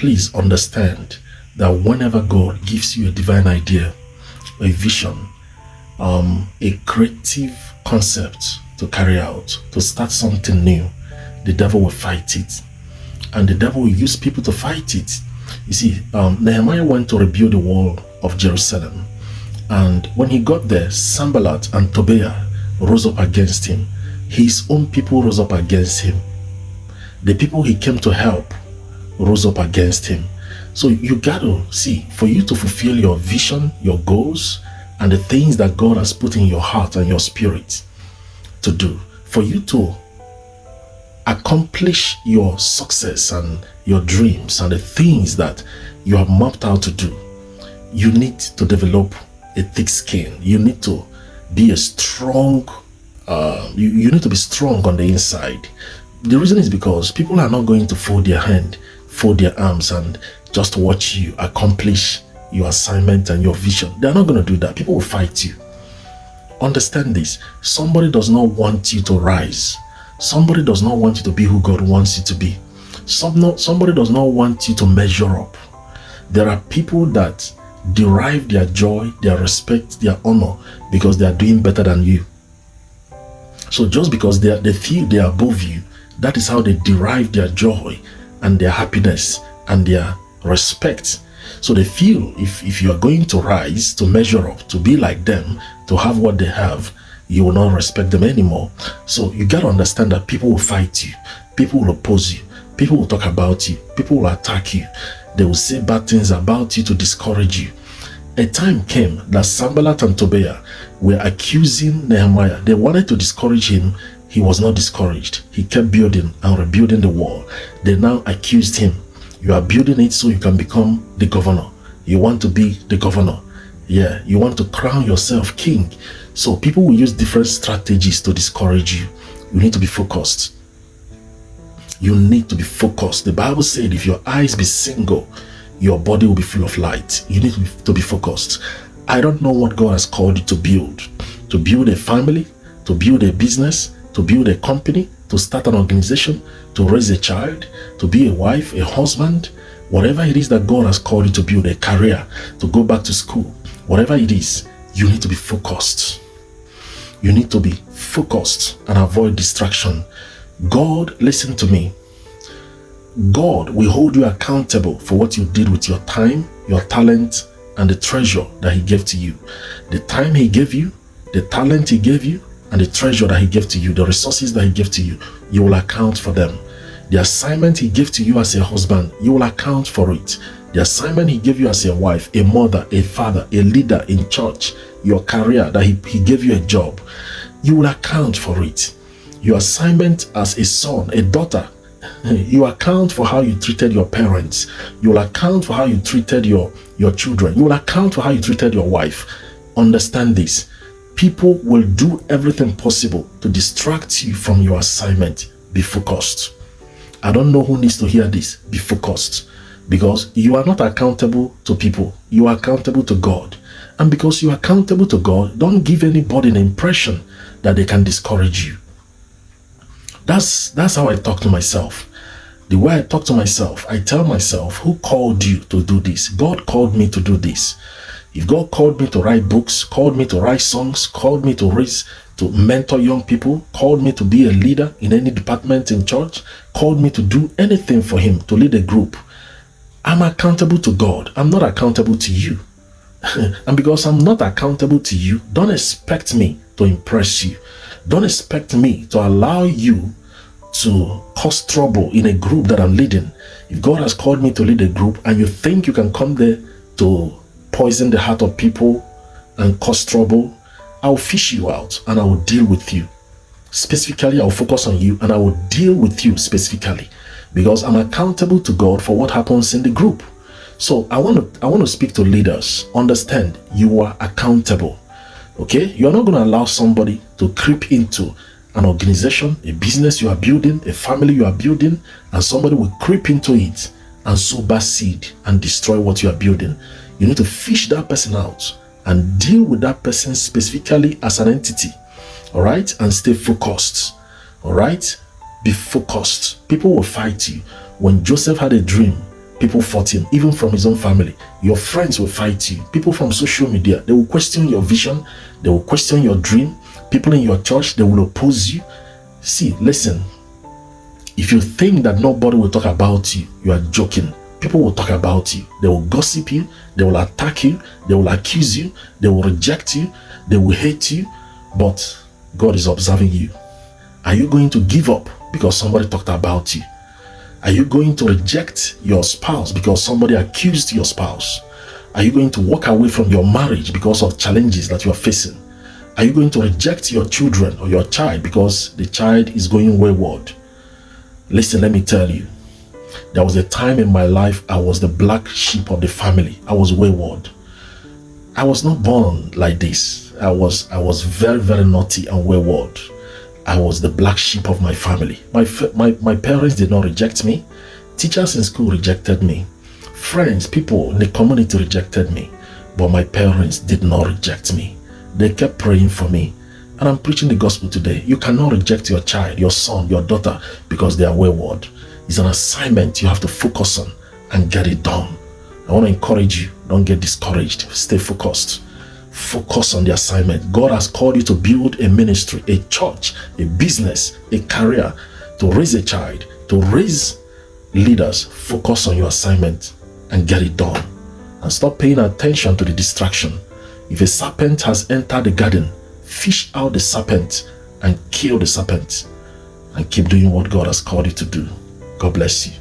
please understand that whenever God gives you a divine idea, a vision, a creative concept to carry out, to start something new, the devil will fight it. And the devil will use people to fight it. You see, Nehemiah went to rebuild the wall of Jerusalem. And when he got there, Sanballat and Tobiah rose up against him. His own people rose up against him. The people he came to help rose up against him. So you got to see, for you to fulfill your vision, your goals, and the things that God has put in your heart and your spirit to do, for you to accomplish your success and your dreams and the things that you have mapped out to do, you need to develop a thick skin. You need to be a strong, you need to be strong on the inside. The reason is because people are not going to fold their hand, fold their arms, and just watch you accomplish your assignment and your vision. They're not going to do that. People will fight you. Understand this. Somebody does not want you to rise. Somebody does not want you to be who God wants you to be. Somebody does not want you to measure up. There are people that derive their joy, their respect, their honor because they are doing better than you. So just because they feel they are above you, that is how they derive their joy and their happiness and their respect. So they feel if you are going to rise, to measure up, to be like them, to have what they have, you will not respect them anymore. So you got to understand that people will fight you. People will oppose you. People will talk about you. People will attack you. They will say bad things about you to discourage you. A time came that Sanballat and Tobiah were accusing Nehemiah. They wanted to discourage him. He was not discouraged. He kept building and rebuilding the wall. They now accused him. You are building it so you can become the governor. You want to be the governor. Yeah, you want to crown yourself king. So people will use different strategies to discourage you. You need to be focused. You need to be focused. The Bible said if your eyes be single, your body will be full of light. You need to be focused. I don't know what God has called you to build. To build a family, to build a business, to build a company, to start an organization, to raise a child, to be a wife, a husband, whatever it is that God has called you to build, a career, to go back to school, whatever it is, you need to be focused. You need to be focused and avoid distraction. God, listen to me. God will hold you accountable for what you did with your time, your talent, and the treasure that He gave to you. The time He gave you, the talent He gave you, and the treasure that He gave to you, the resources that He gave to you, you will account for them. The assignment He gave to you as a husband, you will account for it. The assignment He gave you as a wife, a mother, a father, a leader in church, your career, that He gave you a job, you will account for it. Your assignment as a son, a daughter, you account for how you treated your parents. You will account for how you treated your children. You will account for how you treated your wife. Understand this. People will do everything possible to distract you from your assignment. Be focused. I don't know who needs to hear this. Be focused. Because you are not accountable to people. You are accountable to God. And because you are accountable to God, don't give anybody an impression that they can discourage you. That's how I talk to myself. The way I talk to myself, I tell myself, who called you to do this? God called me to do this. If God called me to write books, called me to write songs, called me to mentor young people, called me to be a leader in any department in church, called me to do anything for Him, to lead a group, I'm accountable to God. I'm not accountable to you. And because I'm not accountable to you, don't expect me to impress you. Don't expect me to allow you to cause trouble in a group that I'm leading. If God has called me to lead a group and you think you can come there to poison the heart of people and cause trouble, I'll fish you out and I will deal with you. Specifically, I'll focus on you and I will deal with you specifically because I'm accountable to God for what happens in the group. So I want to speak to leaders. Understand, you are accountable. Okay, you are not going to allow somebody to creep into an organization, a business you are building, a family you are building, and somebody will creep into it and sow bad seed and destroy what you are building. You need to fish that person out and deal with that person specifically as an entity. All right, and stay focused. All right, be focused. People will fight you. When Joseph had a dream People fought him, even from his own family. Your friends will fight you. People from social media, they will question your vision. They will question your dream. People in your church, they will oppose you. See, listen, if you think that nobody will talk about you, you are joking. People will talk about you. They will gossip you. They will attack you. They will accuse you. They will reject you. They will hate you. But God is observing you. Are you going to give up because somebody talked about you? Are you going to reject your spouse because somebody accused your spouse? Are you going to walk away from your marriage because of challenges that you are facing? Are you going to reject your children or your child because the child is going wayward? Listen, let me tell you. There was a time in my life I was the black sheep of the family. I was wayward. I was not born like this. I was very, very naughty and wayward. I was the black sheep of my family. My parents did not reject me. Teachers in school rejected me. Friends, people in the community rejected me. But my parents did not reject me. They kept praying for me. And I'm preaching the gospel today. You cannot reject your child, your son, your daughter because they are wayward. It's an assignment you have to focus on and get it done. I want to encourage you. Don't get discouraged. Stay focused. Focus on the assignment. God has called you to build a ministry, a church, a business, a career, to raise a child, to raise leaders. Focus on your assignment and get it done. And stop paying attention to the distraction. If a serpent has entered the garden, fish out the serpent and kill the serpent. And keep doing what God has called you to do. God bless you.